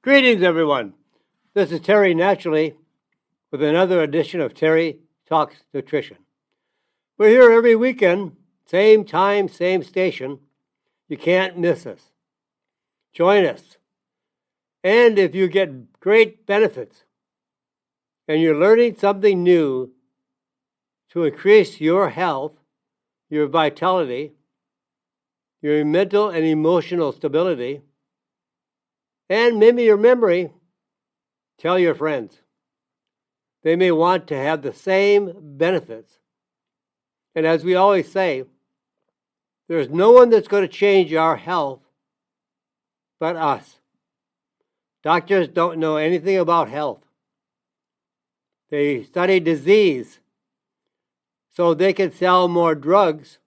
Greetings, everyone. This is Terry Naturally with another edition of Terry Talks Nutrition. We're here every weekend, same time, same station. You can't miss us. Join us. And if you get great benefits and you're learning something new to increase your health, your vitality, your mental and emotional stability, and maybe your memory, tell your friends. They may want to have the same benefits. And as we always say, there's no one that's going to change our health but us. Doctors don't know anything about health. They study disease so they can sell more drugs,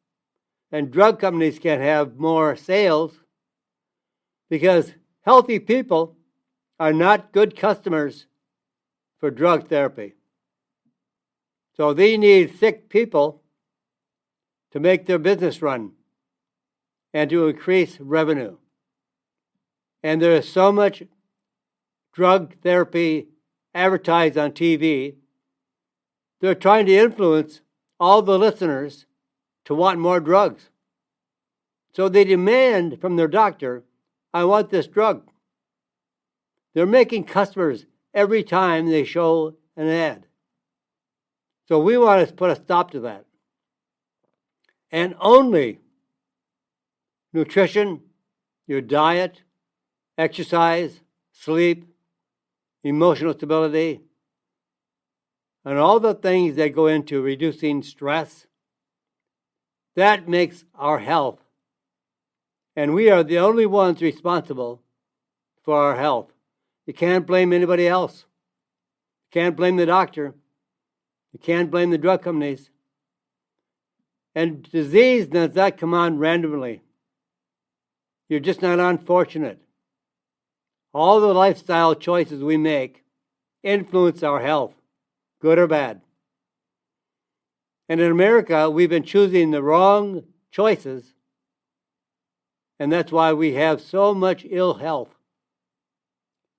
and drug companies can have more sales because healthy people are not good customers for drug therapy. So they need sick people to make their business run and to increase revenue. And there is so much drug therapy advertised on TV, they're trying to influence all the listeners to want more drugs. So they demand from their doctor, I want this drug. They're making customers every time they show an ad. So we want to put a stop to that. And only nutrition, your diet, exercise, sleep, emotional stability, and all the things that go into reducing stress, that makes our health. And we are the only ones responsible for our health. You can't blame anybody else. You can't blame the doctor. You can't blame the drug companies. And disease does not come on randomly. You're just not unfortunate. All the lifestyle choices we make influence our health, good or bad. And in America, we've been choosing the wrong choices, and that's why we have so much ill health.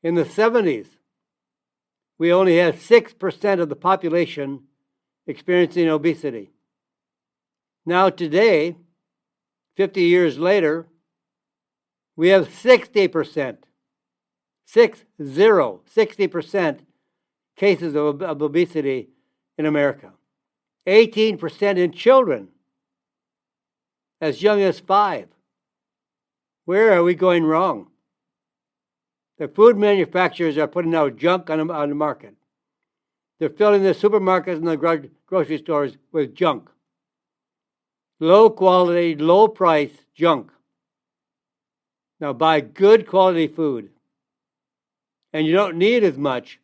In the 70s, we only had 6% of the population experiencing obesity. Now today, 50 years later, we have 60%, 60% cases of obesity in America. 18% in children, as young as 5. Where are we going wrong? The food manufacturers are putting out junk on the market. They're filling the supermarkets and the grocery stores with junk. Low quality, low price junk. Now buy good quality food. And you don't need as much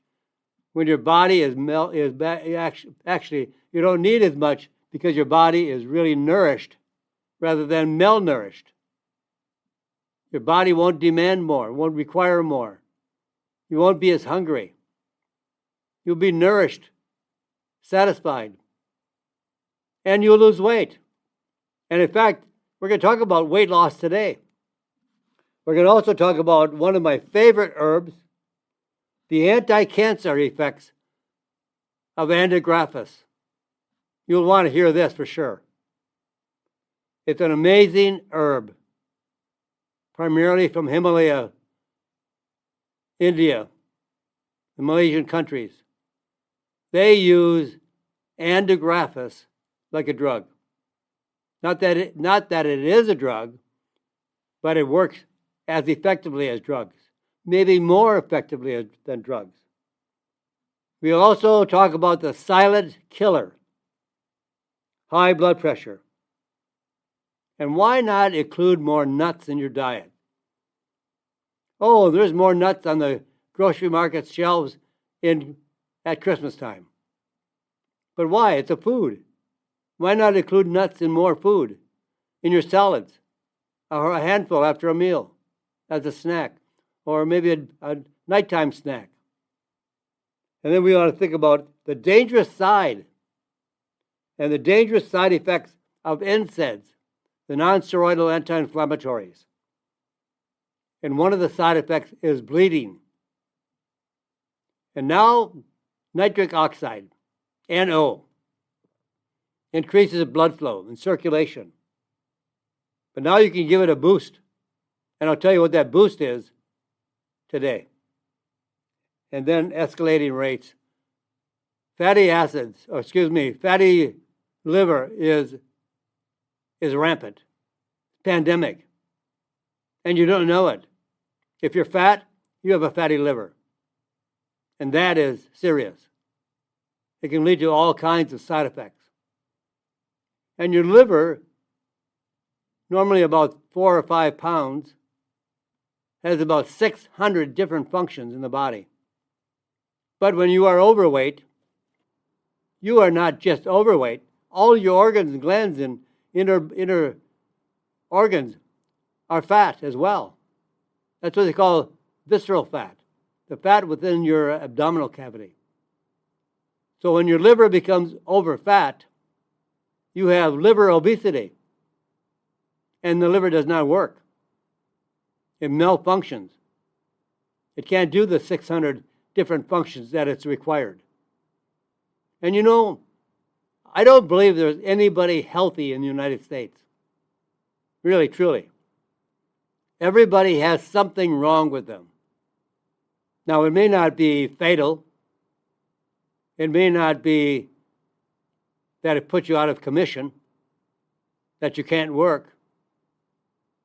when your body actually, you don't need as much because your body is really nourished rather than malnourished. Your body won't demand more, won't require more. You won't be as hungry. You'll be nourished, satisfied, and you'll lose weight. And in fact, we're going to talk about weight loss today. We're going to also talk about one of my favorite herbs, the anti-cancer effects of Andrographis. You'll want to hear this for sure. It's an amazing herb, primarily from Himalaya, India, the Malaysian countries. They use Andrographis like a drug. Not that it is a drug, but it works as effectively as drugs, maybe more effectively than drugs. We'll also talk about the silent killer, high blood pressure. And why not include more nuts in your diet? Oh, there's more nuts on the grocery market shelves at Christmas time. But why? It's a food. Why not include nuts in more food, in your salads, or a handful after a meal as a snack, or maybe a nighttime snack? And then we want to think about the dangerous side and the dangerous side effects of NSAIDs, the non-steroidal anti-inflammatories. And one of the side effects is bleeding. And now nitric oxide, NO, increases blood flow and circulation. But now you can give it a boost. And I'll tell you what that boost is today. And then escalating rates. Fatty liver is rampant. Pandemic. And you don't know it. If you're fat, you have a fatty liver. And that is serious. It can lead to all kinds of side effects. And your liver, normally about 4 or 5 pounds, has about 600 different functions in the body. But when you are overweight, you are not just overweight. All your organs and glands and inner organs are fat as well. That's what they call visceral fat, the fat within your abdominal cavity. So when your liver becomes over fat, you have liver obesity. And the liver does not work. It malfunctions. It can't do the 600 different functions that it's required. And you know, I don't believe there's anybody healthy in the United States. Really, truly. Everybody has something wrong with them. Now, it may not be fatal. It may not be that it puts you out of commission, that you can't work,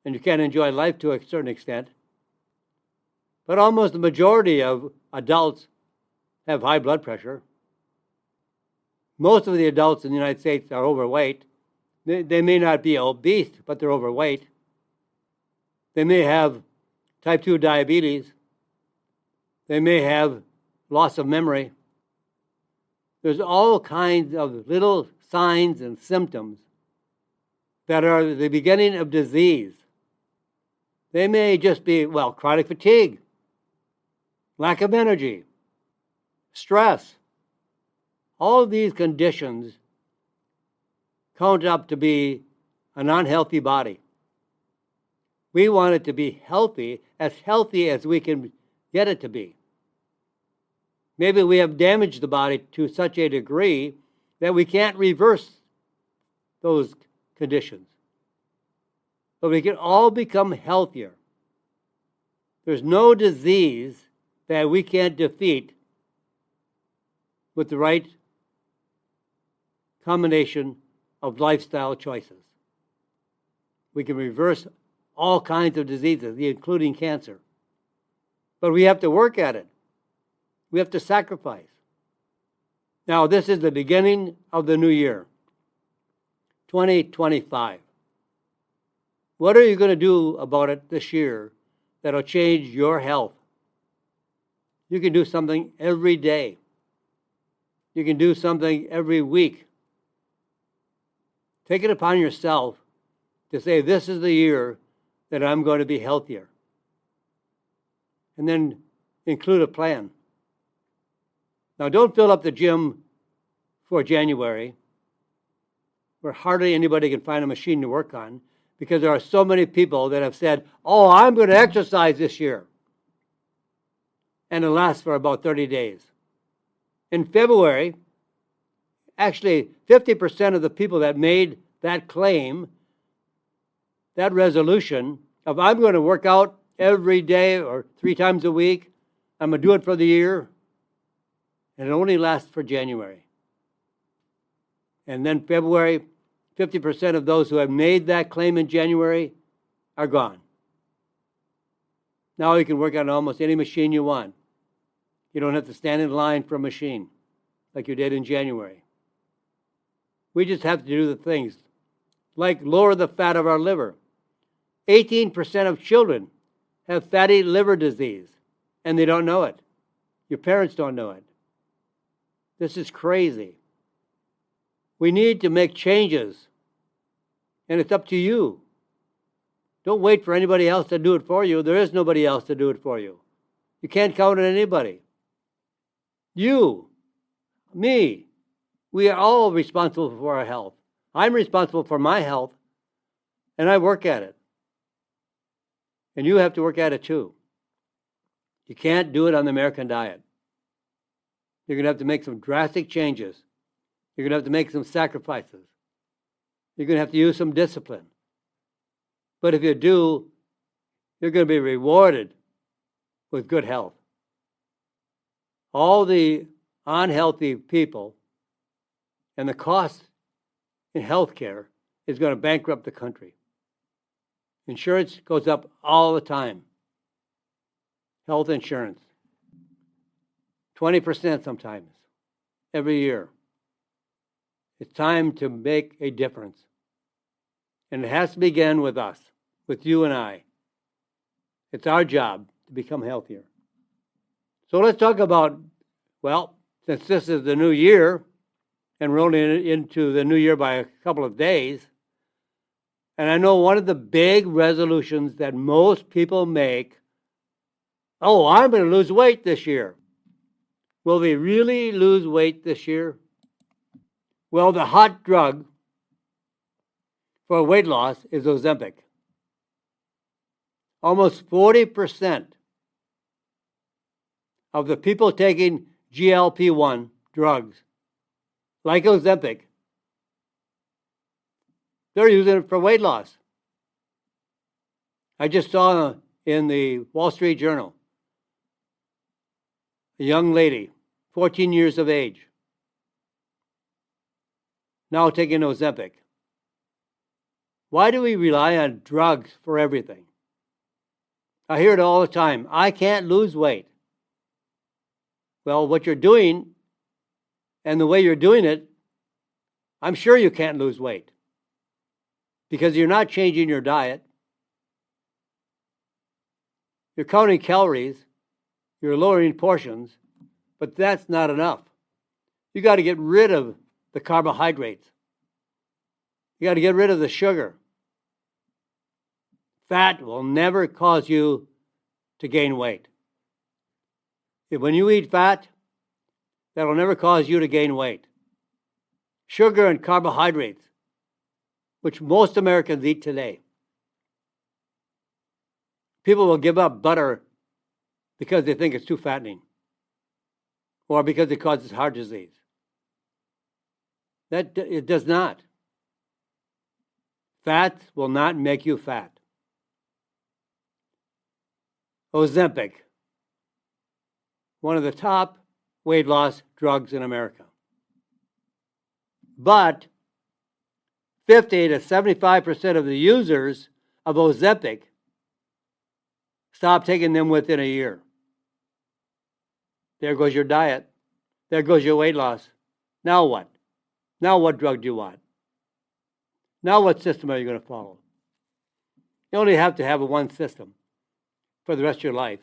and you can't enjoy life to a certain extent. But almost the majority of adults have high blood pressure. Most of the adults in the United States are overweight. They may not be obese, but they're overweight. They may have type 2 diabetes. They may have loss of memory. There's all kinds of little signs and symptoms that are the beginning of disease. They may just be, chronic fatigue, lack of energy, stress. All of these conditions count up to be an unhealthy body. We want it to be healthy as we can get it to be. Maybe we have damaged the body to such a degree that we can't reverse those conditions. But we can all become healthier. There's no disease that we can't defeat with the right combination of lifestyle choices. We can reverse all kinds of diseases, including cancer. But we have to work at it. We have to sacrifice. Now, this is the beginning of the new year, 2025. What are you going to do about it this year that'll change your health? You can do something every day. You can do something every week. Take it upon yourself to say, this is the year that I'm going to be healthier. And then include a plan. Now, don't fill up the gym for January, where hardly anybody can find a machine to work on, because there are so many people that have said, I'm going to exercise this year. And it lasts for about 30 days. In February, actually 50% of the people that made that claim, that resolution of I'm going to work out every day or 3 times a week, I'm going to do it for the year, and it only lasts for January. And then February, 50% of those who have made that claim in January are gone. Now you can work on almost any machine you want. You don't have to stand in line for a machine like you did in January. We just have to do the things like lower the fat of our liver. 18% of children have fatty liver disease, and they don't know it. Your parents don't know it. This is crazy. We need to make changes, and it's up to you. Don't wait for anybody else to do it for you. There is nobody else to do it for you. You can't count on anybody. You, me, we are all responsible for our health. I'm responsible for my health, and I work at it. And you have to work at it too. You can't do it on the American diet. You're going to have to make some drastic changes. You're going to have to make some sacrifices. You're going to have to use some discipline. But if you do, you're going to be rewarded with good health. All the unhealthy people and the cost in healthcare is going to bankrupt the country. Insurance goes up all the time. Health insurance, 20% sometimes, every year. It's time to make a difference. And it has to begin with us, with you and I. It's our job to become healthier. So let's talk about, well, since this is the new year, and we're only into the new year by a couple of days, and I know one of the big resolutions that most people make, oh, I'm going to lose weight this year. Will they really lose weight this year? Well, the hot drug for weight loss is Ozempic. Almost 40% of the people taking GLP-1 drugs, like Ozempic, they're using it for weight loss. I just saw in the Wall Street Journal a young lady, 14 years of age, now taking Ozempic. Why do we rely on drugs for everything? I hear it all the time. I can't lose weight. Well, what you're doing and the way you're doing it, I'm sure you can't lose weight because you're not changing your diet. You're counting calories. You're lowering portions, but that's not enough. You got to get rid of the carbohydrates. You got to get rid of the sugar. Fat will never cause you to gain weight. When you eat fat, that will never cause you to gain weight. Sugar and carbohydrates, which most Americans eat today. People will give up butter because they think it's too fattening or because it causes heart disease. It does not. Fat will not make you fat. Ozempic, one of the top weight loss drugs in America. But 50 to 75% of the users of Ozempic stop taking them within a year. There goes your diet. There goes your weight loss. Now what? Now what drug do you want? Now what system are you going to follow? You only have to have one system for the rest of your life,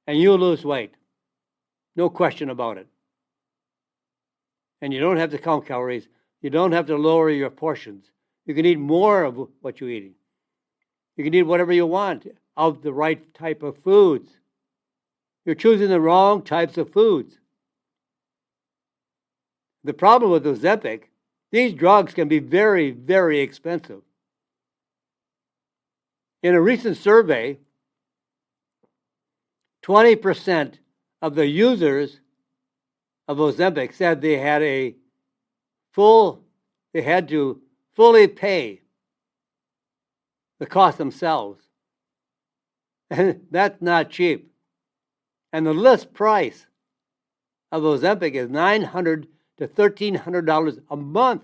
and you'll lose weight. No question about it. And you don't have to count calories. You don't have to lower your portions. You can eat more of what you're eating. You can eat whatever you want of the right type of foods. You're choosing the wrong types of foods. The problem with Ozempic, these drugs can be very, very expensive. In a recent survey, 20% of the users of Ozempic said they had to fully pay the cost themselves. And that's not cheap. And the list price of Ozempic is $900 to $1,300 a month.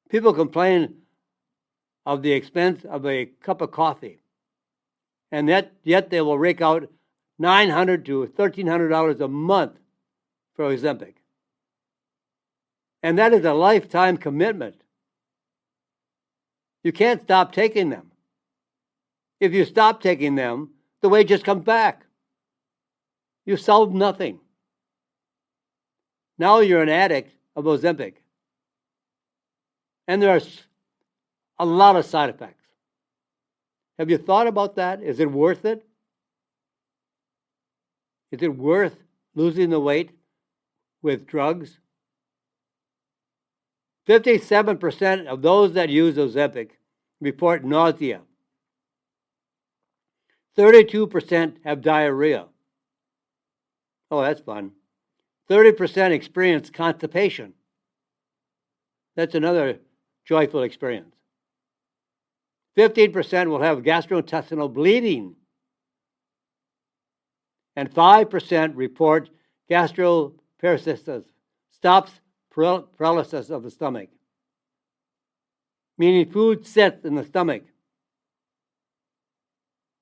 People complain of the expense of a cup of coffee, and yet they will rake out $900 to $1,300 a month for Ozempic. And that is a lifetime commitment. You can't stop taking them. If you stop taking them, the weight just comes back. You solved nothing. Now you're an addict of Ozempic. And there are a lot of side effects. Have you thought about that? Is it worth it? Is it worth losing the weight with drugs? 57% of those that use Ozempic report nausea. 32% have diarrhea. Oh, that's fun. 30% experience constipation. That's another joyful experience. 15% will have gastrointestinal bleeding. And 5% report gastroparesis, stops paralysis of the stomach, meaning food sits in the stomach.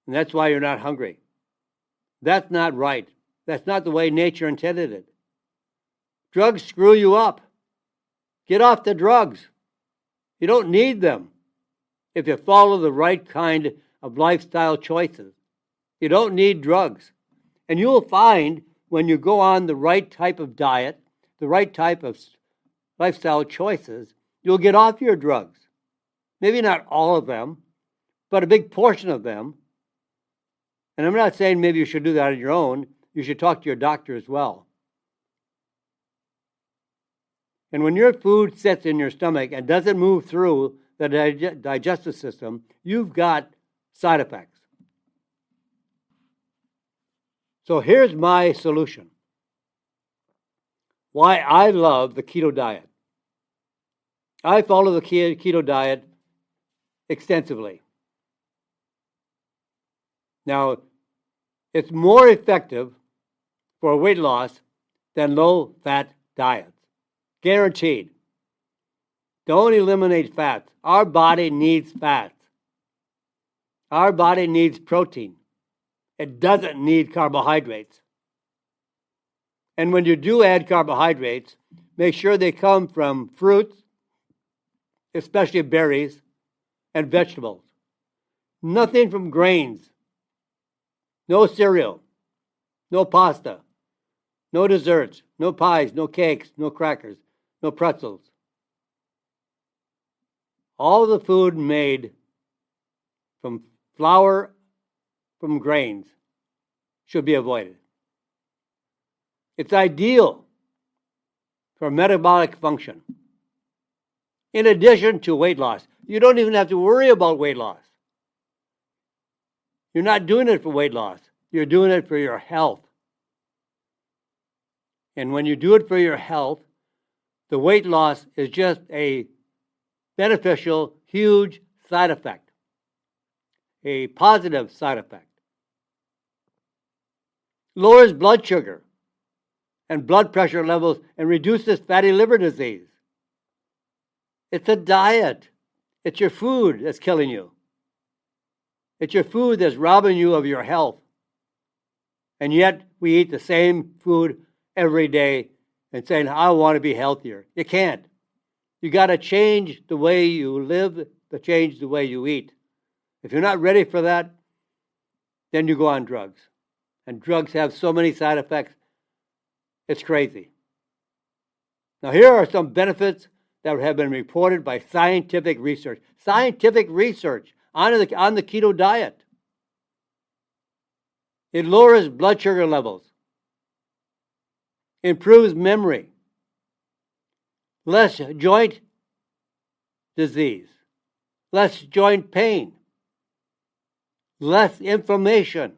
And that's why you're not hungry. That's not right. That's not the way nature intended it. Drugs screw you up. Get off the drugs. You don't need them if you follow the right kind of lifestyle choices. You don't need drugs. And you'll find when you go on the right type of diet, the right type of lifestyle choices, you'll get off your drugs. Maybe not all of them, but a big portion of them. And I'm not saying maybe you should do that on your own. You should talk to your doctor as well. And when your food sits in your stomach and doesn't move through the digestive system, you've got side effects. So here's my solution. Why I love the keto diet. I follow the keto diet extensively. Now, it's more effective for weight loss than low-fat diets. Guaranteed. Don't eliminate fats. Our body needs fats. Our body needs protein. It doesn't need carbohydrates. And when you do add carbohydrates, make sure they come from fruits, especially berries, and vegetables. Nothing from grains. No cereal. No pasta. No desserts. No pies. No cakes. No crackers. No pretzels. All the food made from flour, from grains, should be avoided. It's ideal for metabolic function. In addition to weight loss, you don't even have to worry about weight loss. You're not doing it for weight loss. You're doing it for your health. And when you do it for your health, the weight loss is just a beneficial, huge side effect, a positive side effect. Lowers blood sugar and blood pressure levels and reduces fatty liver disease. It's a diet. It's your food that's killing you. It's your food that's robbing you of your health. And yet we eat the same food every day and saying, I want to be healthier. You can't. You got to change the way you live, to change the way you eat. If you're not ready for that, then you go on drugs. And drugs have so many side effects, it's crazy. Now, here are some benefits that have been reported by scientific research. Scientific research on the keto diet. It lowers blood sugar levels, improves memory, less joint disease, less joint pain, less inflammation.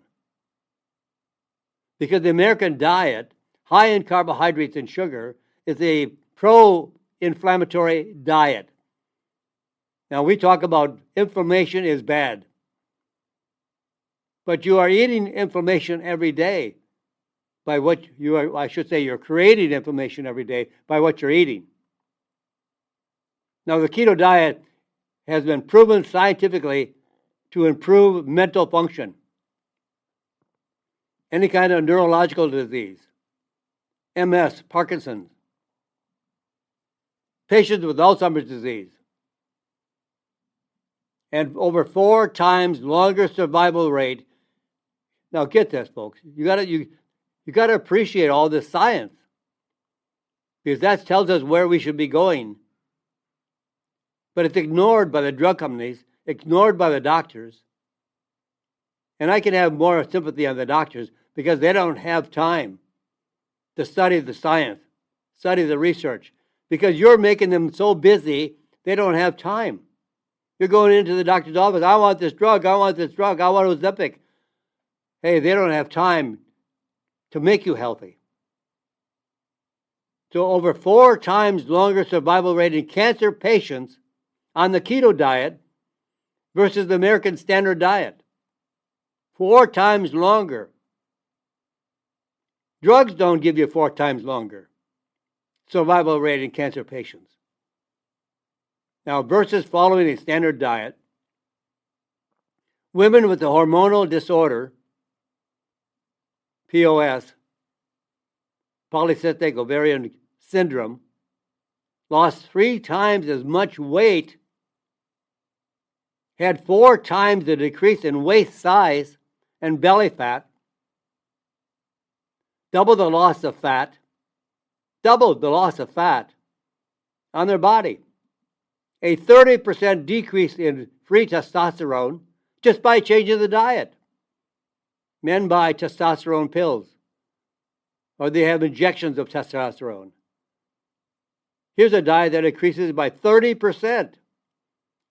Because the American diet, high in carbohydrates and sugar, is a pro-inflammatory diet. Now, we talk about inflammation is bad. But you are eating inflammation every day by what you are, I should say, you're creating inflammation every day by what you're eating. Now, the keto diet has been proven scientifically to improve mental function. Any kind of neurological disease, MS, Parkinson's, patients with Alzheimer's disease, and over 4 times longer survival rate. Now get this, folks. You gotta appreciate all this science, because that tells us where we should be going. But it's ignored by the drug companies, ignored by the doctors. And I can have more sympathy on the doctors because they don't have time to study the science, study the research, because you're making them so busy they don't have time. You're going into the doctor's office, I want this drug, I want this drug, I want Ozempic. Hey, they don't have time to make you healthy. So over 4 times longer survival rate in cancer patients on the keto diet versus the American Standard Diet. 4 times longer. Drugs don't give you 4 times longer survival rate in cancer patients. Now, versus following a standard diet, women with a hormonal disorder, POS, polycystic ovarian syndrome, lost 3 times as much weight, had 4 times the decrease in waist size and belly fat, doubled the loss of fat on their body, a 30% decrease in free testosterone just by changing the diet. Men buy testosterone pills, or they have injections of testosterone. Here's a diet that increases by 30%,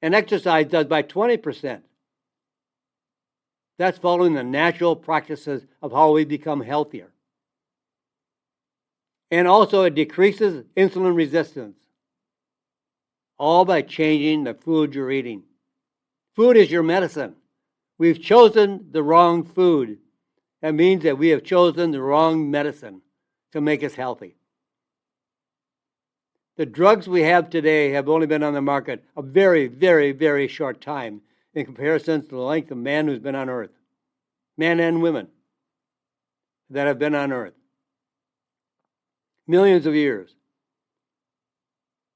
and exercise does by 20%. That's following the natural practices of how we become healthier. And also it decreases insulin resistance, all by changing the food you're eating. Food is your medicine. We've chosen the wrong food. That means that we have chosen the wrong medicine to make us healthy. The drugs we have today have only been on the market a very, very, very short time in comparison to the length of man who's been on earth. Men and women that have been on earth. Millions of years.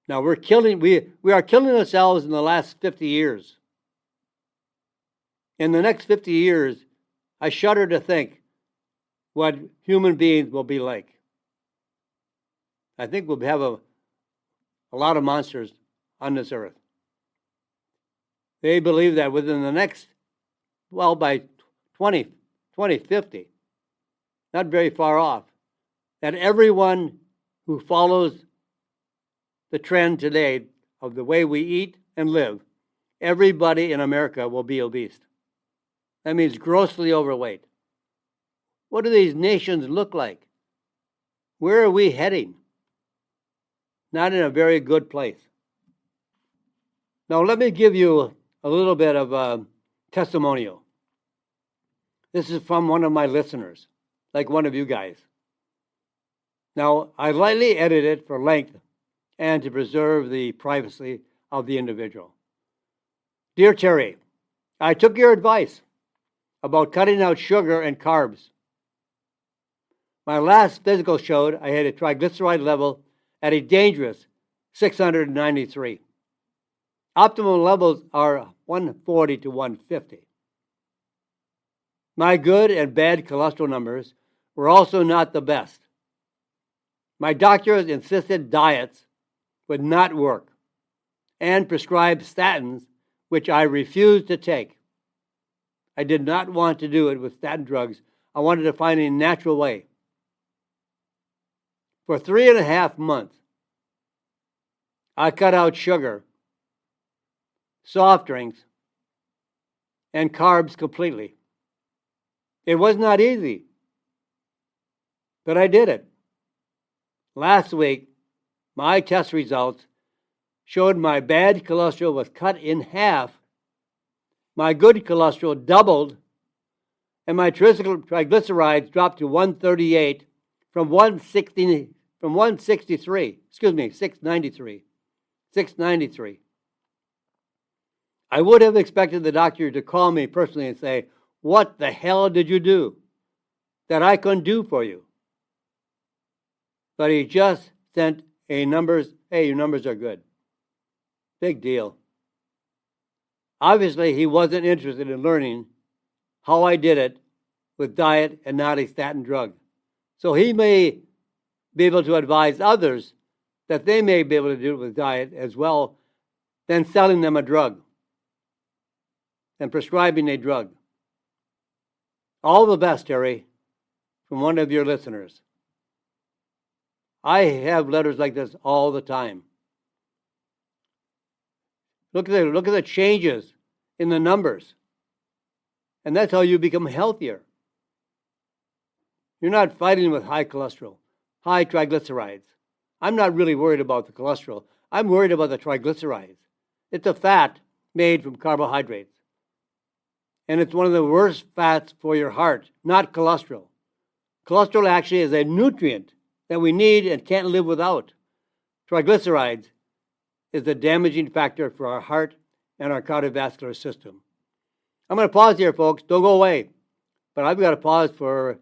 Now we are killing ourselves in the last 50 years. In the next 50 years, I shudder to think what human beings will be like. I think we'll have a lot of monsters on this earth. They believe that within the next, by 2050, not very far off, that everyone who follows the trend today of the way we eat and live, everybody in America will be obese. That means grossly overweight. What do these nations look like? Where are we heading? Not in a very good place. Now, let me give you a little bit of a testimonial. This is from one of my listeners, like one of you guys. Now, I lightly edit it for length and to preserve the privacy of the individual. Dear Terry, I took your advice about cutting out sugar and carbs. My last physical showed I had a triglyceride level at a dangerous 693. Optimal levels are 140 to 150. My good and bad cholesterol numbers were also not the best. My doctors insisted diets would not work and prescribed statins, which I refused to take. I did not want to do it with statin drugs. I wanted to find a natural way. For 3.5 months, I cut out sugar, soft drinks, and carbs completely. It was not easy, but I did it. Last week, my test results showed my bad cholesterol was cut in half, my good cholesterol doubled, and my triglycerides dropped to 138 from 693. I would have expected the doctor to call me personally and say, "What the hell did you do that I couldn't do for you?" But he just sent numbers. Hey, your numbers are good. Big deal. Obviously, he wasn't interested in learning how I did it with diet and not a statin drug. So he may be able to advise others that they may be able to do it with diet as well, than selling them a drug and prescribing a drug. All the best, Terry, from one of your listeners. I have letters like this all the time. Look at the changes in the numbers. And that's how you become healthier. You're not fighting with high cholesterol, high triglycerides. I'm not really worried about the cholesterol. I'm worried about the triglycerides. It's a fat made from carbohydrates. And it's one of the worst fats for your heart, not cholesterol. Cholesterol actually is a nutrient that we need and can't live without. Triglycerides is a damaging factor for our heart and our cardiovascular system. I'm going to pause here, folks. Don't go away. But I've got to pause for a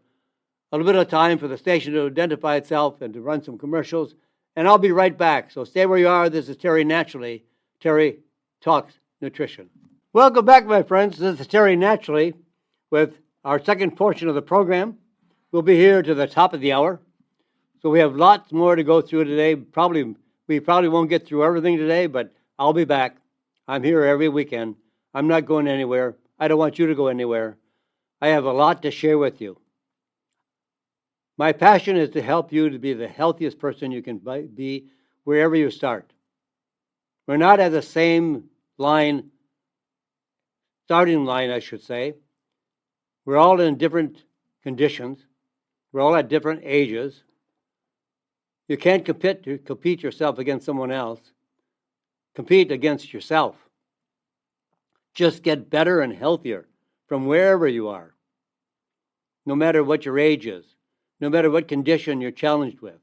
little bit of time for the station to identify itself and to run some commercials. And I'll be right back. So stay where you are. This is Terry Naturally. Terry Talks Nutrition. Welcome back, my friends. This is Terry Naturally with our second portion of the program. We'll be here to the top of the hour. So we have lots more to go through today. We probably won't get through everything today, but I'll be back. I'm here every weekend. I'm not going anywhere. I don't want you to go anywhere. I have a lot to share with you. My passion is to help you to be the healthiest person you can be wherever you start. We're not at the same starting line, I should say. We're all in different conditions. We're all at different ages. You can't compete yourself against someone else. Compete against yourself. Just get better and healthier from wherever you are. No matter what your age is, no matter what condition you're challenged with.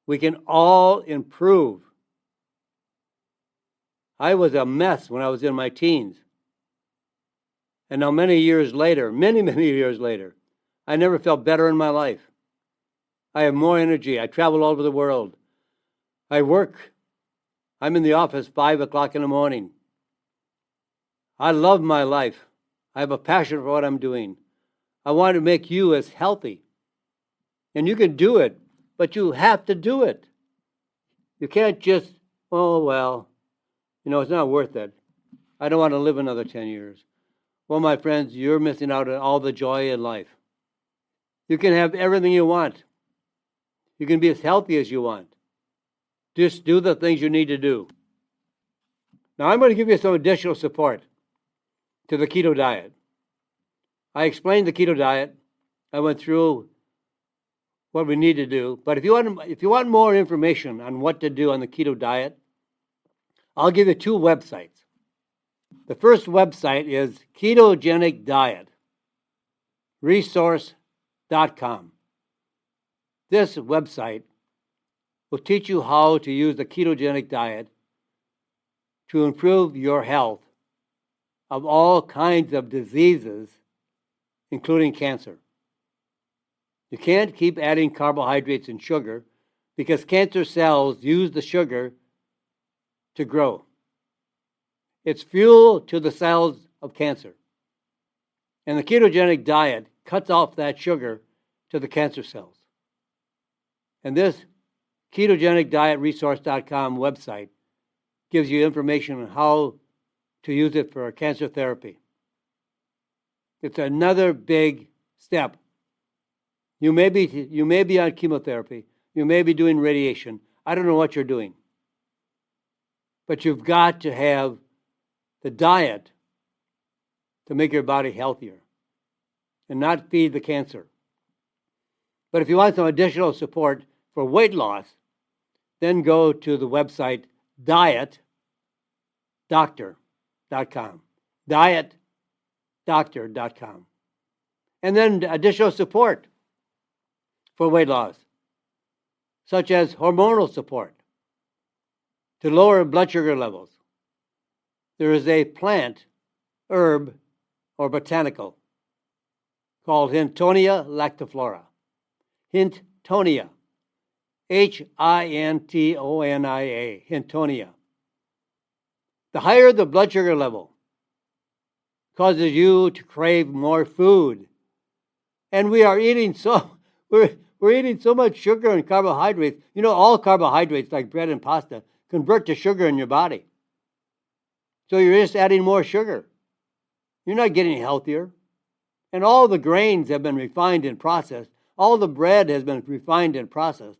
We can all improve. I was a mess when I was in my teens. And now many years later, many years later, I never felt better in my life. I have more energy. I travel all over the world. I work. I'm in the office 5 o'clock in the morning. I love my life. I have a passion for what I'm doing. I want to make you as healthy. And you can do it, but you have to do it. You can't just, oh, well, it's not worth it. I don't want to live another 10 years. Well, my friends, you're missing out on all the joy in life. You can have everything you want. You can be as healthy as you want. Just do the things you need to do. Now, I'm going to give you some additional support to the keto diet. I explained the keto diet. I went through what we need to do. But if you want more information on what to do on the keto diet, I'll give you 2 websites. The first website is Ketogenic Diet, resource.com. This website will teach you how to use the ketogenic diet to improve your health of all kinds of diseases, including cancer. You can't keep adding carbohydrates and sugar because cancer cells use the sugar to grow. It's fuel to the cells of cancer. And the ketogenic diet cuts off that sugar to the cancer cells. And this ketogenicdietresource.com website gives you information on how to use it for cancer therapy. It's another big step. You may be on chemotherapy. You may be doing radiation. I don't know what you're doing. But you've got to have the diet to make your body healthier and not feed the cancer. But if you want some additional support for weight loss, then go to the website dietdoctor.com. Dietdoctor.com. And then additional support for weight loss, such as hormonal support to lower blood sugar levels. There is a plant, herb, or botanical called Hintonia lactiflora. Hintonia. Hintonia. Hintonia. The higher the blood sugar level causes you to crave more food. And we're eating so much sugar and carbohydrates. All carbohydrates like bread and pasta convert to sugar in your body. So you're just adding more sugar. You're not getting healthier. And all the grains have been refined and processed. All the bread has been refined and processed.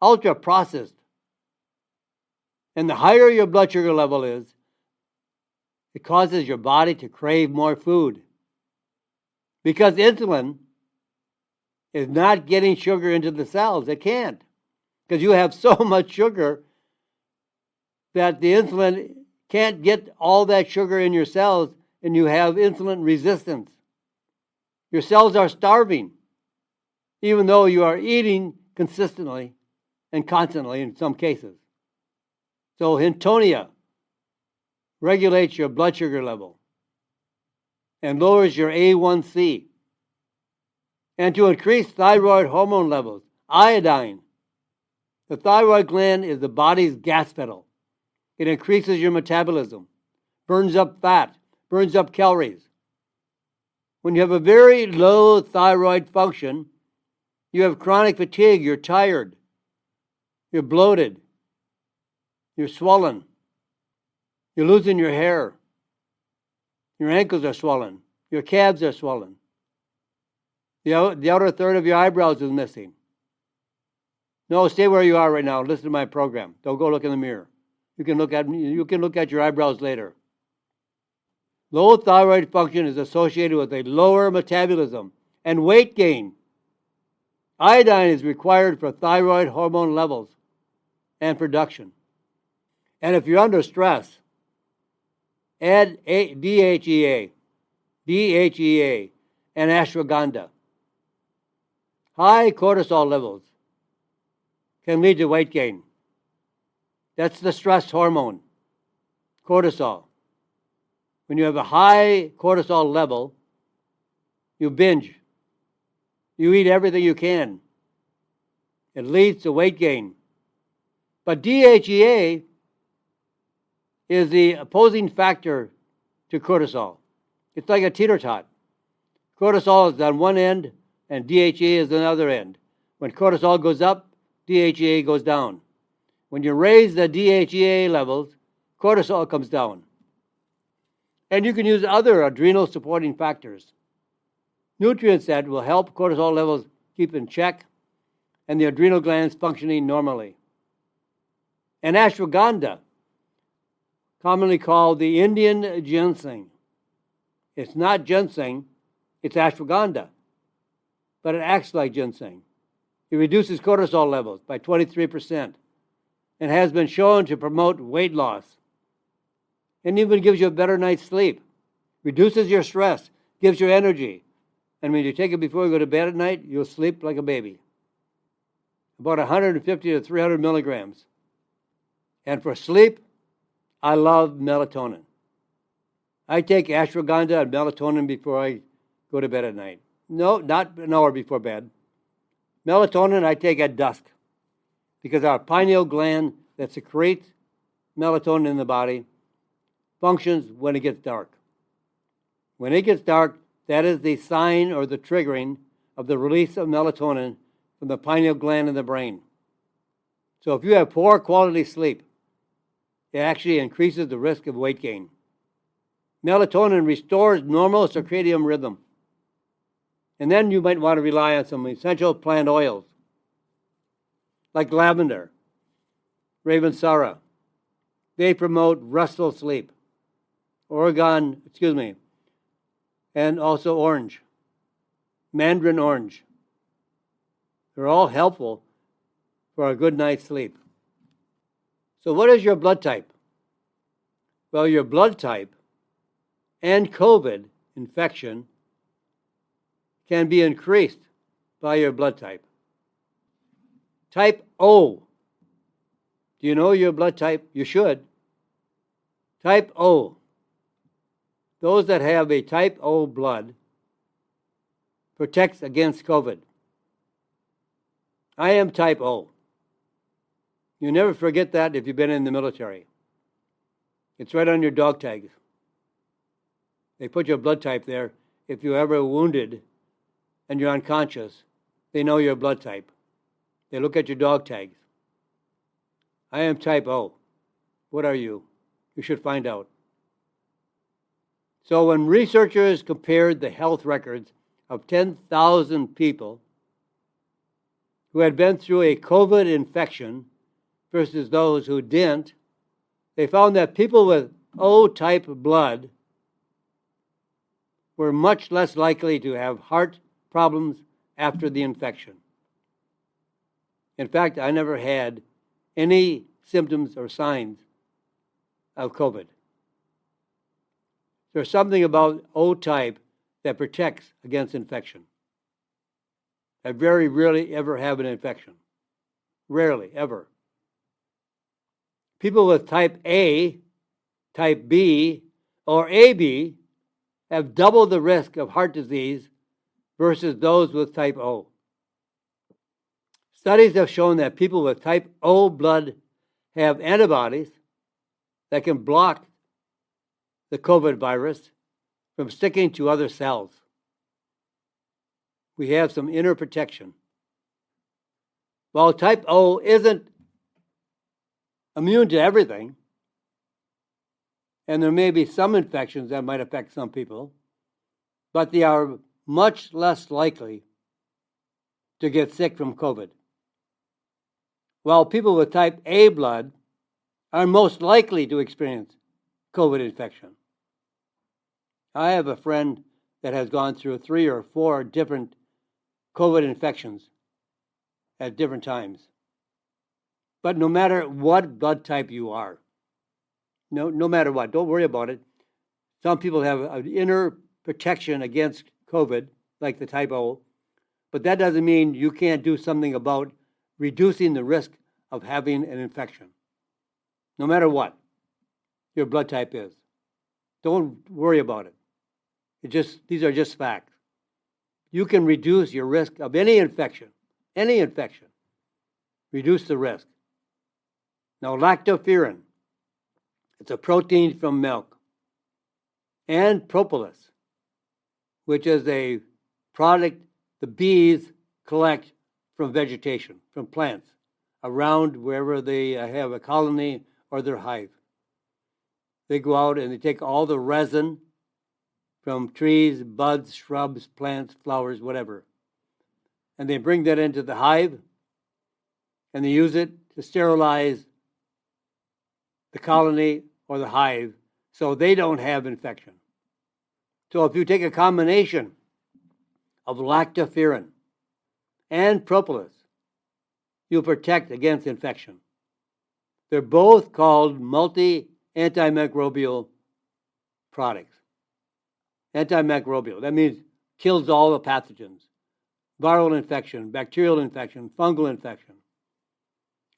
Ultra processed. And the higher your blood sugar level is, it causes your body to crave more food. Because insulin is not getting sugar into the cells. It can't. because you have so much sugar that the insulin can't get all that sugar in your cells, and you have insulin resistance. Your cells are starving, even though you are eating consistently and constantly in some cases. So Hintonia regulates your blood sugar level and lowers your A1C. And to increase thyroid hormone levels, iodine. The thyroid gland is the body's gas pedal. It increases your metabolism, burns up fat, burns up calories. When you have a very low thyroid function, you have chronic fatigue, you're tired, you're bloated, you're swollen, you're losing your hair, your ankles are swollen, your calves are swollen. The outer third of your eyebrows is missing. No, stay where you are right now. Listen to my program. Don't go look in the mirror. You can look at your eyebrows later. Low thyroid function is associated with a lower metabolism and weight gain. Iodine is required for thyroid hormone levels and production. And if you're under stress, add DHEA, and ashwagandha. High cortisol levels can lead to weight gain. That's the stress hormone, cortisol. When you have a high cortisol level, you binge. You eat everything you can. It leads to weight gain. But DHEA is the opposing factor to cortisol. It's like a teeter-tot. Cortisol is on one end and DHEA is on the other end. When cortisol goes up, DHEA goes down. When you raise the DHEA levels, cortisol comes down. And you can use other adrenal supporting factors. Nutrients that will help cortisol levels keep in check and the adrenal glands functioning normally. And ashwagandha, commonly called the Indian ginseng. It's not ginseng, it's ashwagandha, but it acts like ginseng. It reduces cortisol levels by 23% and has been shown to promote weight loss and even gives you a better night's sleep, reduces your stress, gives you energy. And when you take it before you go to bed at night, you'll sleep like a baby. About 150 to 300 milligrams. And for sleep, I love melatonin. I take ashwagandha and melatonin before I go to bed at night. No, not an hour before bed. Melatonin I take at dusk because our pineal gland that secretes melatonin in the body functions when it gets dark. When it gets dark, that is the sign or the triggering of the release of melatonin from the pineal gland in the brain. So if you have poor quality sleep, it actually increases the risk of weight gain. Melatonin restores normal circadian rhythm. And then you might want to rely on some essential plant oils like lavender, ravensara. They promote restful sleep. And also orange, mandarin orange. They're all helpful for a good night's sleep. So what is your blood type? Well, your blood type and COVID infection can be increased by your blood type. Type O. Do you know your blood type? You should. Type O. Those that have a type O blood protects against COVID. I am type O. You never forget that if you've been in the military. It's right on your dog tags. They put your blood type there. If you're ever wounded and you're unconscious, they know your blood type. They look at your dog tags. I am type O. What are you? You should find out. So when researchers compared the health records of 10,000 people who had been through a COVID infection versus those who didn't, they found that people with O-type blood were much less likely to have heart problems after the infection. In fact, I never had any symptoms or signs of COVID. There's something about O type that protects against infection. I very rarely ever have an infection. Rarely, ever. People with type A, type B, or AB have double the risk of heart disease versus those with type O. Studies have shown that people with type O blood have antibodies that can block the COVID virus from sticking to other cells. We have some inner protection. While type O isn't immune to everything, and there may be some infections that might affect some people, but they are much less likely to get sick from COVID. While people with type A blood are most likely to experience COVID infection. I have a friend that has gone through 3 or 4 different COVID infections at different times. But no matter what blood type you are, no matter what, don't worry about it. Some people have an inner protection against COVID, like the type O, but that doesn't mean you can't do something about reducing the risk of having an infection. No matter what your blood type is. Don't worry about it. These are just facts. You can reduce your risk of any infection. Reduce the risk. Now, lactoferrin, it's a protein from milk. And propolis, which is a product the bees collect from vegetation, from plants, around wherever they have a colony or their hive. They go out and they take all the resin from trees, buds, shrubs, plants, flowers, whatever. And they bring that into the hive and they use it to sterilize the colony or the hive so they don't have infection. So if you take a combination of lactoferrin and propolis, you'll protect against infection. They're both called multi-antimicrobial products. Antimicrobial, that means kills all the pathogens. Viral infection, bacterial infection, fungal infection.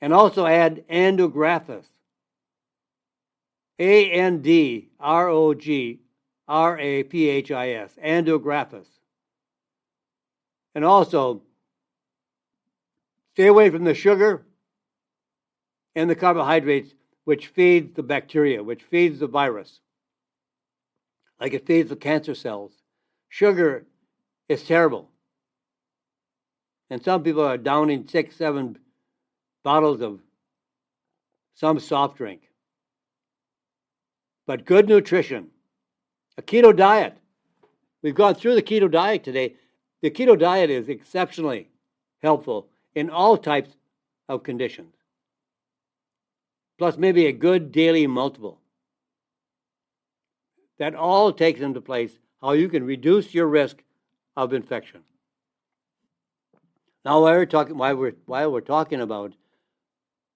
And also add Andrographis. Andrographis. Andrographis. And also, stay away from the sugar and the carbohydrates, which feeds the bacteria, which feeds the virus, like it feeds the cancer cells. Sugar is terrible. And some people are downing 6, 7 bottles of some soft drink. But good nutrition, a keto diet. We've gone through the keto diet today. The keto diet is exceptionally helpful in all types of conditions. Plus maybe a good daily multiple. That all takes into place how you can reduce your risk of infection. Now, while we're talking about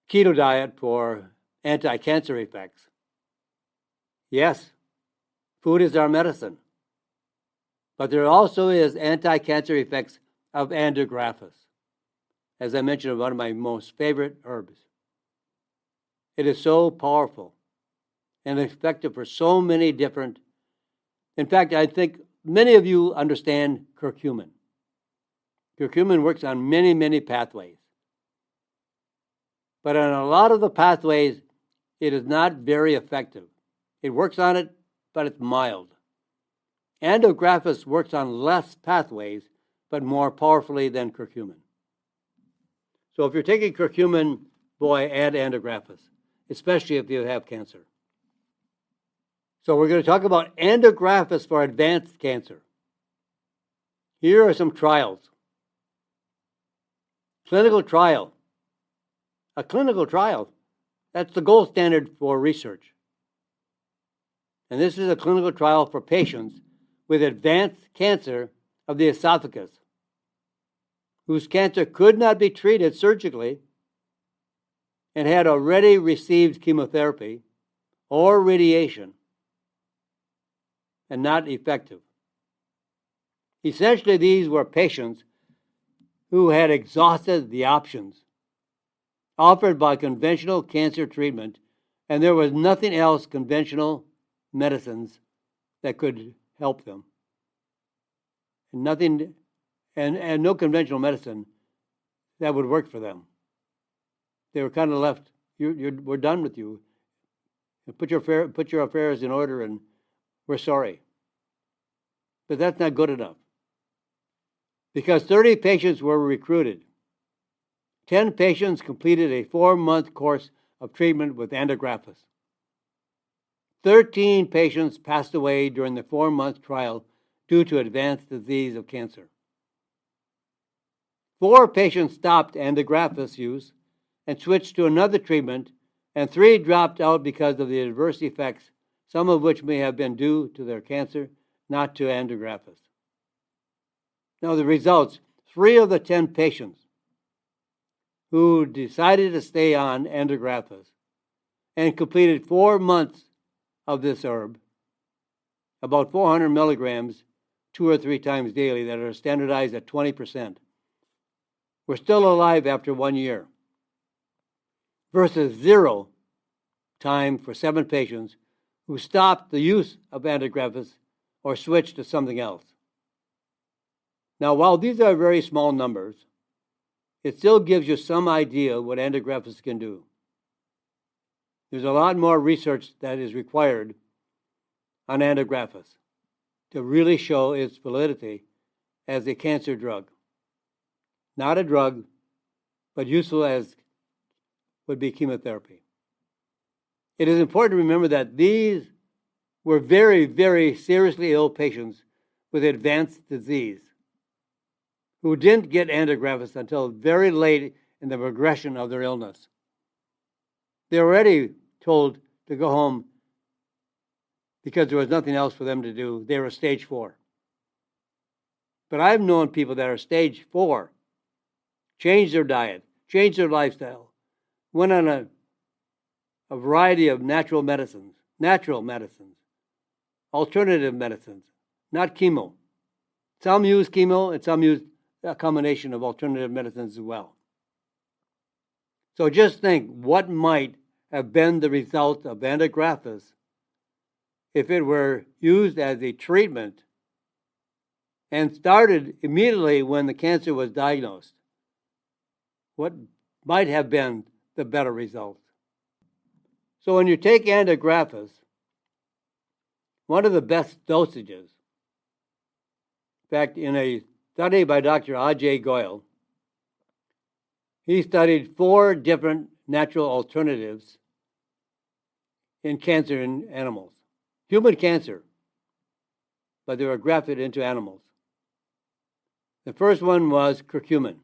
keto diet for anti-cancer effects, yes, food is our medicine. But there also is anti-cancer effects of Andrographis. As I mentioned, one of my most favorite herbs. It is so powerful and effective for so many different. In fact, I think many of you understand curcumin. Curcumin works on many, many pathways. But on a lot of the pathways, it is not very effective. It works on it, but it's mild. Andrographis works on less pathways, but more powerfully than curcumin. So if you're taking curcumin, boy, add Andrographis, especially if you have cancer. So we're going to talk about Andrographis for advanced cancer. Here are some trials. Clinical trial. A clinical trial, that's the gold standard for research. And this is a clinical trial for patients with advanced cancer of the esophagus. whose cancer could not be treated surgically and had already received chemotherapy or radiation and not effective. Essentially, these were patients who had exhausted the options offered by conventional cancer treatment, and there was nothing else conventional medicines that could help them. And nothing, and no conventional medicine that would work for them. They were kind of left, we're done with you. Put your affairs in order, and we're sorry. But that's not good enough. Because 30 patients were recruited. 10 patients completed a 4-month course of treatment with AndrographisInclude. 13 patients passed away during the 4-month trial due to advanced disease of cancer. 4 patients stopped AndrographisInclude use and switched to another treatment, and 3 dropped out because of the adverse effects, some of which may have been due to their cancer, not to AndrographisInclude. Now the results, 3 of the 10 patients who decided to stay on AndrographisInclude and completed 4 months of this herb, about 400 milligrams 2 or 3 times daily that are standardized at 20%, were still alive after 1 year, versus 0 time for 7 patients who stopped the use of AndrographisInclude or switched to something else. Now, while these are very small numbers, it still gives you some idea what AndrographisInclude can do. There's a lot more research that is required on AndrographisInclude to really show its validity as a cancer drug. Not a drug, but useful as would be chemotherapy. It is important to remember that these were very, very seriously ill patients with advanced disease who didn't get AndrographisInclude until very late in the progression of their illness. They were already told to go home because there was nothing else for them to do. They were stage 4. But I've known people that are stage 4, changed their diet, changed their lifestyle, went on a variety of natural medicines, alternative medicines, not chemo. Some use chemo and some use a combination of alternative medicines as well. So just think what might have been the result of AndrographisInclude if it were used as a treatment and started immediately when the cancer was diagnosed. What might have been the better result? So when you take AndrographisInclude, one of the best dosages, in fact, in a study by Dr. Ajay Goyal, he studied 4 different natural alternatives in cancer in animals. Human cancer, but they were grafted into animals. The first one was curcumin.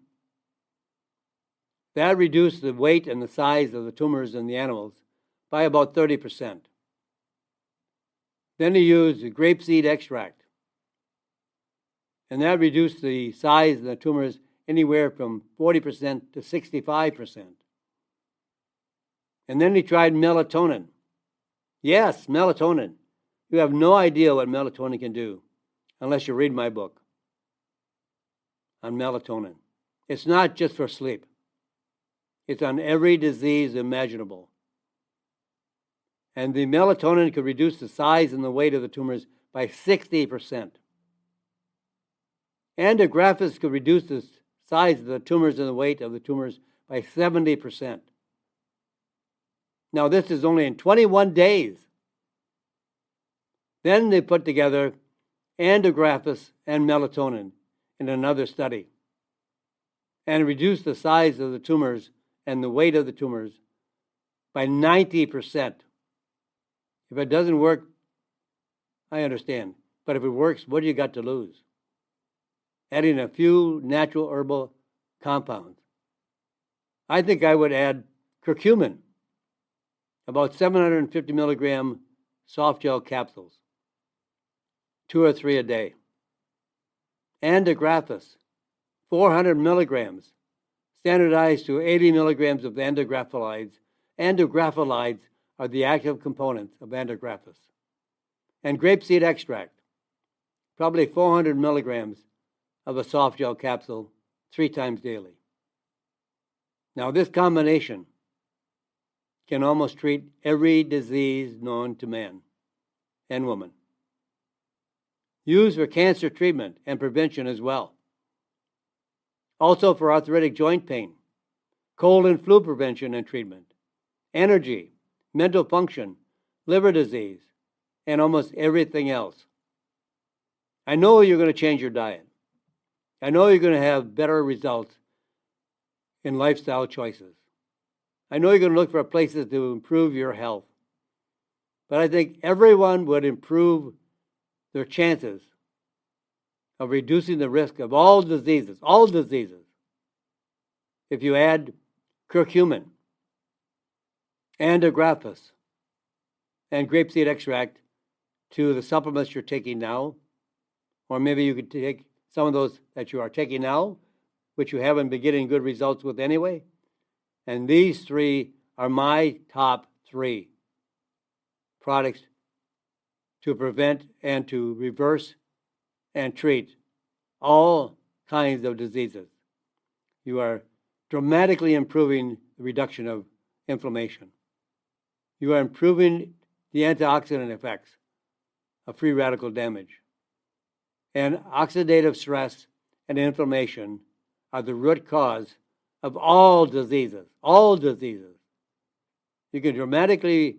That reduced the weight and the size of the tumors in the animals by about 30%. Then he used grapeseed extract, and that reduced the size of the tumors anywhere from 40% to 65%. And then he tried melatonin. Yes, melatonin. You have no idea what melatonin can do unless you read my book on melatonin. It's not just for sleep. It's on every disease imaginable. And the melatonin could reduce the size and the weight of the tumors by 60%. AndrographisInclude could reduce the size of the tumors and the weight of the tumors by 70%. Now, this is only in 21 days. Then they put together AndrographisInclude and melatonin in another study and reduced the size of the tumors and the weight of the tumors by 90%. If it doesn't work, I understand. But if it works, what do you got to lose? Adding a few natural herbal compounds. I think I would add curcumin, about 750 milligram soft gel capsules, 2 or 3 a day. AndrographisInclude, 400 milligrams, standardized to 80 milligrams of andrographolides. Andrographolides are the active components of Andrographis. And grapeseed extract, probably 400 milligrams of a soft gel capsule 3 times daily. Now, this combination can almost treat every disease known to man and woman. Used for cancer treatment and prevention as well. Also for arthritic joint pain, cold and flu prevention and treatment, energy, mental function, liver disease, and almost everything else. I know you're going to change your diet. I know you're going to have better results in lifestyle choices. I know you're going to look for places to improve your health. But I think everyone would improve their chances of reducing the risk of all diseases, if you add curcumin, Andrographis, and grapeseed extract to the supplements you're taking now. Or maybe you could take some of those that you are taking now, which you haven't been getting good results with anyway. And these 3 are my top 3 products to prevent and to reverse and treat all kinds of diseases. You are dramatically improving the reduction of inflammation. You are improving the antioxidant effects of free radical damage. And oxidative stress and inflammation are the root cause of all diseases. All diseases. You can dramatically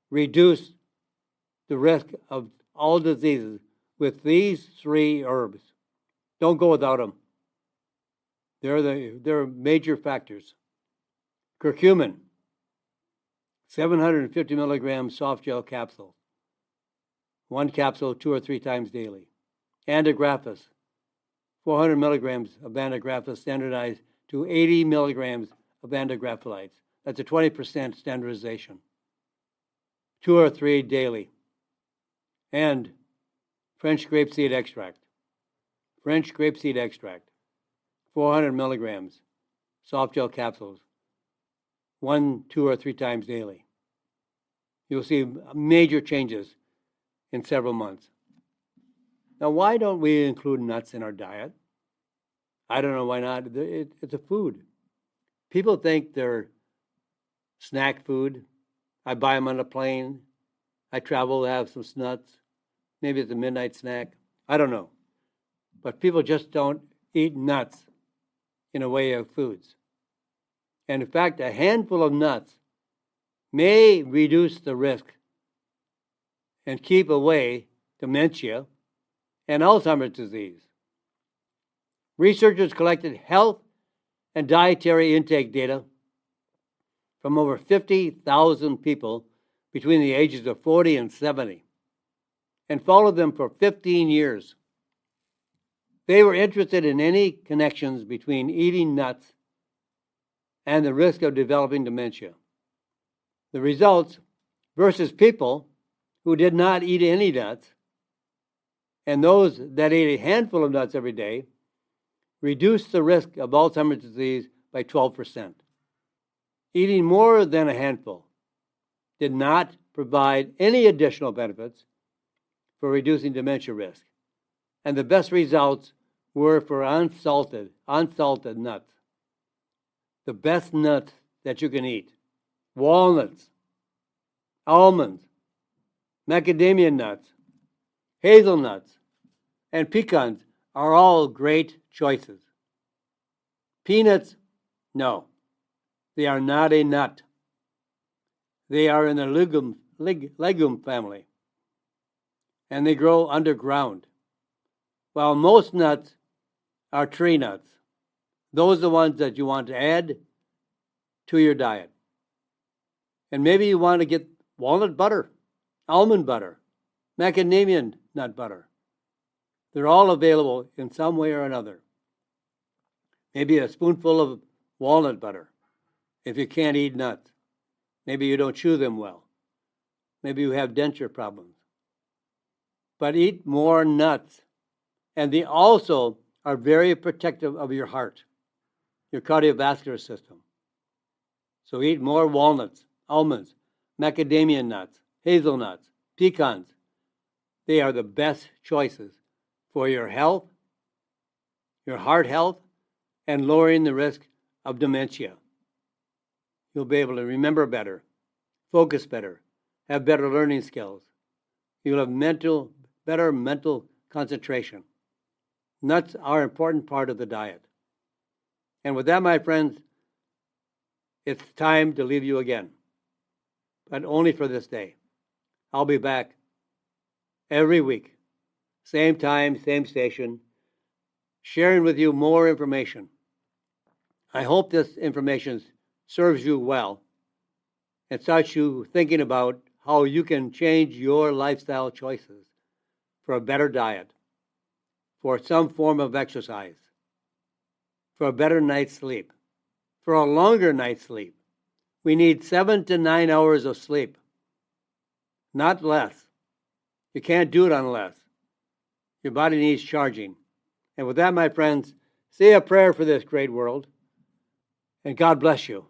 reduce the risk of all diseases with these 3 herbs. Don't go without them. They're major factors. Curcumin, 750 milligrams soft gel capsule. 1 capsule 2 or 3 times daily. Andrographis, 400 milligrams of Andrographis standardized to 80 milligrams of andrographolides. That's a 20% standardization. 2 or 3 daily. And French grapeseed extract. French grapeseed extract, 400 milligrams, soft gel capsules, 1, 2, or 3 times daily. You'll see major changes in several months. Now, why don't we include nuts in our diet? I don't know why not. It's a food. People think they're snack food. I buy them on a plane. I travel to have some nuts. Maybe it's a midnight snack. I don't know. But people just don't eat nuts in a way of foods. And in fact, a handful of nuts may reduce the risk and keep away dementia and Alzheimer's disease. Researchers collected health and dietary intake data from over 50,000 people between the ages of 40 and 70 and followed them for 15 years. They were interested in any connections between eating nuts and the risk of developing dementia. The results versus people who did not eat any nuts and those that ate a handful of nuts every day reduced the risk of Alzheimer's disease by 12%. Eating more than a handful did not provide any additional benefits for reducing dementia risk. And the best results were for unsalted nuts. The best nuts that you can eat. Walnuts, almonds, macadamia nuts, hazelnuts, and pecans are all great choices. Peanuts, no. They are not a nut. They are in the legume family, and they grow underground. While most nuts are tree nuts, those are the ones that you want to add to your diet. And maybe you want to get walnut butter, almond butter, macadamia nut butter. They're all available in some way or another. Maybe a spoonful of walnut butter if you can't eat nuts. Maybe you don't chew them well. Maybe you have denture problems. But eat more nuts. And also are very protective of your heart, your cardiovascular system. So eat more walnuts, almonds, macadamia nuts, hazelnuts, pecans. They are the best choices for your health, your heart health, and lowering the risk of dementia. You'll be able to remember better, focus better, have better learning skills. You'll have better mental concentration. Nuts are an important part of the diet. And with that, my friends, it's time to leave you again, but only for this day. I'll be back every week, same time, same station, sharing with you more information. I hope this information serves you well and starts you thinking about how you can change your lifestyle choices for a better diet, for some form of exercise, for a better night's sleep, for a longer night's sleep. We need 7 to 9 hours of sleep, not less. You can't do it on less. Your body needs charging. And with that, my friends, say a prayer for this great world. And God bless you.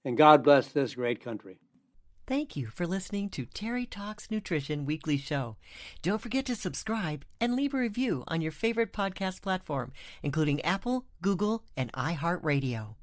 And God bless this great country. Thank you for listening to Terry Talks Nutrition Weekly Show. Don't forget to subscribe and leave a review on your favorite podcast platform, including Apple, Google, and iHeartRadio.